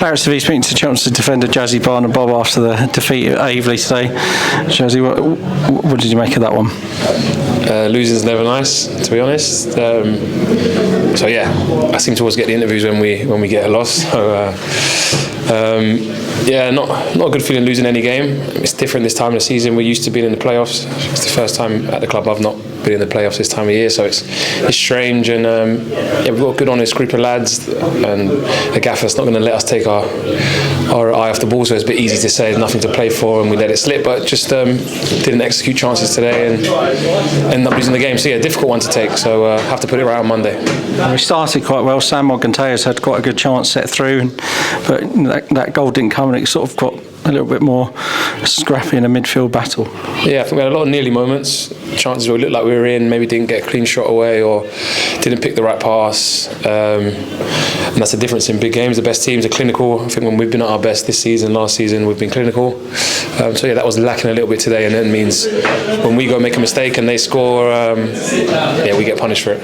ClaretsTV speaking to Chelmsford defender Jazzi Barnum-Bobb after the defeat at Aveley today. Jazzi, what did you make of that one? Losing's never nice, to be honest. So yeah, I seem to always get the interviews when we get a loss. So yeah, not a good feeling losing any game. It's different this time of the season. We're used to being in the playoffs. It's the first time at the club I've not been in the playoffs this time of year, so it's strange. And yeah, we've got a good honest group of lads, and the gaffer's not going to let us take our eye off the ball. So it's a bit easy to say there's nothing to play for and we let it slip, but just didn't execute chances today and ended up losing the game. So yeah, difficult one to take. So have to put it right on Monday. We started quite well. Sam Morgantea's had quite a good chance set through, but that goal didn't come, and it sort of got a little bit more scrappy in a midfield battle. Yeah, I think we had a lot of nearly moments, chances where we looked like we were in, maybe didn't get a clean shot away or didn't pick the right pass. And that's the difference in big games. The best teams are clinical. I think when we've been at our best this season, last season, we've been clinical. So yeah, that was lacking a little bit today, and that means when we go make a mistake and they score, yeah, we get punished for it.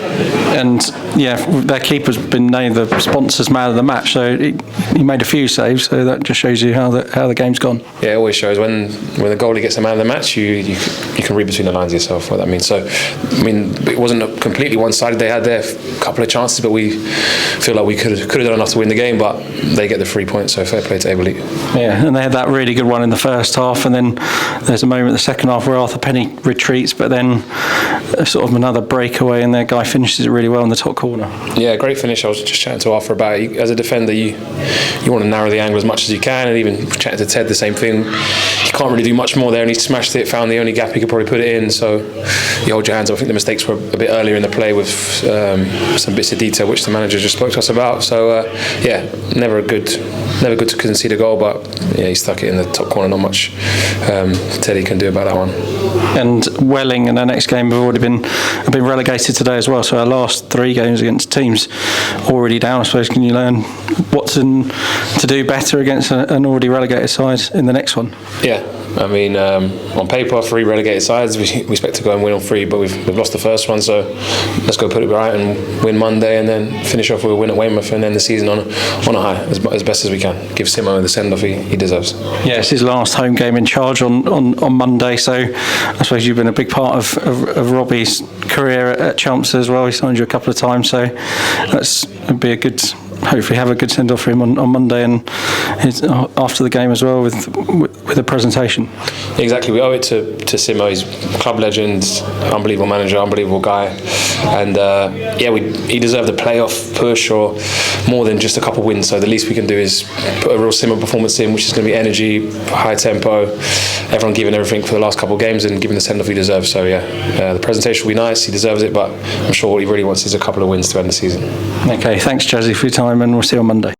And yeah, their keeper's been named the sponsors man of the match, so he made a few saves, so that just shows you how the game's gone. Yeah, it always shows when the goalie gets a man of the match, you can read between the lines yourself what that means. So I mean, it wasn't completely one-sided. They had their couple of chances, but we feel like we could have done enough to win the game, but they get the 3 points, so fair play to Aveley. Yeah, and they had that really good one in the first half, and then there's a moment in the second half where Arthur Penny retreats, but then sort of another breakaway, and their guy finishes it really well in the top corner. Yeah, great finish. I was just chatting to Arthur about it. As a defender, you want to narrow the angle as much as you can, and even chatting to Ted, the same thing. You can't really do much more there, and he smashed it, found the only gap he could probably put it in, so you hold your hands up. I think the mistakes were a bit earlier in the play with some bits of detail which the manager just spoke to us about. So yeah, never good to concede a goal, but yeah, he stuck it in the top corner. Not much Teddy can do about that one. And Welling in our next game have already been relegated today as well. So our last 3 games against teams already down. I suppose, can you learn what's to do better against an already relegated side in the next one? Yeah, I mean, on paper, 3 relegated sides, we expect to go and win on 3, but we've lost the first one, so let's go put it right and win Monday, and then finish off with a win at Weymouth, and end the season on a high as best as we can. Give Simo the send-off he deserves. Yeah, it's his last home game in charge on Monday, so I suppose you've been a big part of Robbie's career at Chelmsford as well. He signed you a couple of times, so that'd be a good. Hopefully have a good send-off for him on Monday, and after the game as well with a presentation. Exactly, we owe it to Simo. He's a club legend, unbelievable manager, unbelievable guy, and yeah, he deserved a playoff push or more than just a couple of wins. So the least we can do is put a real Simo performance in, which is going to be energy, high tempo, everyone giving everything for the last couple of games and giving the send-off he deserves. So yeah, the presentation will be nice, he deserves it, but I'm sure what he really wants is a couple of wins to end the season. Okay, thanks Jazzi for your time, and we'll see you on Monday.